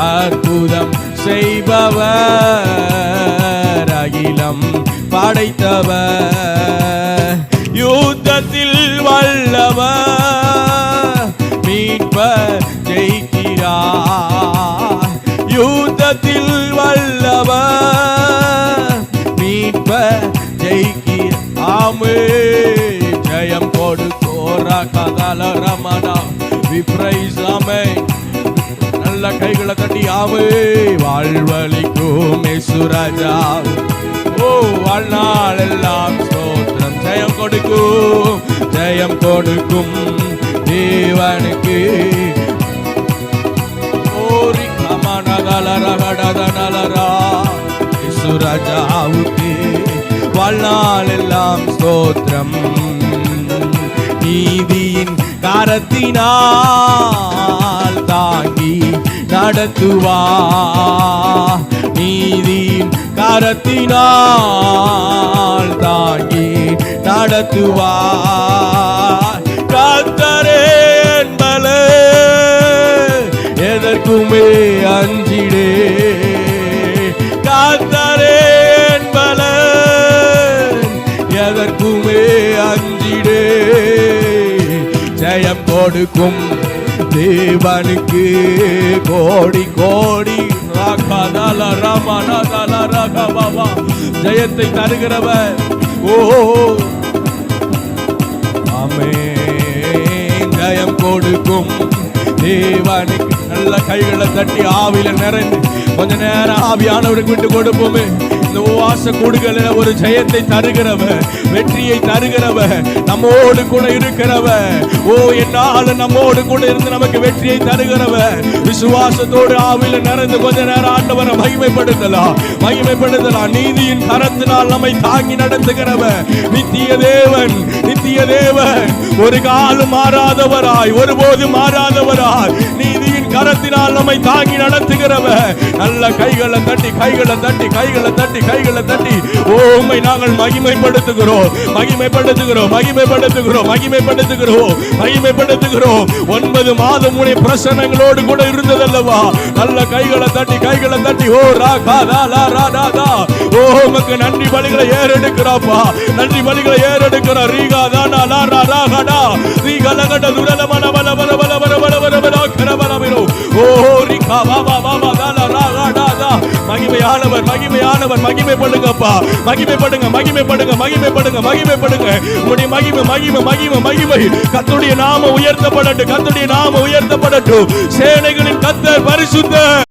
அற்புதம் செய்பவர், அகிலம் படைத்தவர், யுத்தத்தில் வல்லவர், மீட்பர் ஜெயிக்கிறார். யுத்தத்தில் வல்லவர், மீட்பர் ஜெயிக்கிறார். ஆமே ஜெயம் கொடுத்தோரா கதல ரமணா விப்ரைஸ். ஆமே நல்ல கைகளை தட்டி ஆமே வாழ்வழிக்கும் இயேசுராஜா. ஓ வாழ்நாள் எல்லாம் ஸ்தோத்திரம். ஜெயம் கொடுக்கும், ஜெயம் கொடுக்கும் தேவனுக்கு. ஓரி கமனகலரகடதனலரா இயேசுராஜாவுக்கு வாழ்நாள் எல்லாம் ஸ்தோத்திரம். நீதியின் கரத்தினால் தாங்கி நடத்துவா, நீதியின் கரத்தினால் தாங்கி நடத்துவா. கர்த்தரே என்பலே எதற்குமே அஞ்சிடே, கர்த்தரே என்பலே எதற்குமே அஞ்சிடே. ஜெயம் கொடுக்கும் தேவனுக்கு கோடி கோடி ஜெயத்தை தருகிறவர். ஓ ஆமென். ஜெயம் கொடுக்கும் தேவனுக்கு. நல்ல கைகளை தட்டி ஆவில நிறைந்து கொஞ்ச நேரம் ஆவியானவருக்கு விட்டு கொடுப்போமே. இந்த உவாச கூடுகள ஒரு ஜெயத்தை தருகிறவர், வெற்றியை தருகிறவர், நம்மோடு கூட இருக்கிறவர். ஓ என்னால நம்மோடு கூட இருந்து நமக்கு வெற்றியை தருகிறவர். விசுவாசத்தோடு ஆவில நிறைந்து கொஞ்ச நேரம் ஆண்டவரை மகிமைப்படுத்தலாம், மகிமைப்படுத்தலாம். நீதியின் கரத்தினால் நம்மை தாங்கி நடத்துகிறவர் நித்திய தேவன், நித்திய தேவன். ஒரு காலம் மாறாதவராய், ஒருபோது மாறாதவராய், நீதியின் கரத்தினால் நம்மை தாங்கி நடத்துகிறவர். நல்ல கைகளை தட்டி, கைகளை தட்டி, கைகளை தட்டி, கைகளை தட்டி உம்மை நாங்கள் மகிமைப்படுத்துகிறோம், மகிமைப்படுத்துகிறோம், மகிமைப்படுத்துகிறோம், மகிமைப்படுத்துகிறோம், மகிமைப்படுத்துகிறோம். 9 மாதம் உடைய பிரசன்னங்களோடு கூட இருந்ததல்லவா? நல்ல கைகளை தட்டி, கைகளை தட்டி ஓ ராகா லா ராதா. ஓ உமக்கு நன்றி பலிகளை ஏறெடுக்கிறாப்பா, நன்றி பலிகளை ஏறெடுக்கிற ரீகா தானா லா ராகடா ரீகலகட துரலமன பல பல பல பல பல பல பல கரபலமிரோ. ஓ ரீகா பாபா பாபா தால ராகடா. மகிமையானவர், மகிமையானவர். மகிமைப்படுங்கப்பா, மகிமைப்படுங்க, மகிமைப்படுங்க, மகிமைப்படுங்க, மகிமைப்படுங்க. உம்முடைய மகிமை, மகிமை, மகிமை, மகிமை. கர்த்தருடைய நாமம் உயர்த்தப்படட்டும், கர்த்தருடைய நாமம் உயர்த்தப்படட்டும். சேனைகளின் கர்த்தர் பரிசுத்தர்.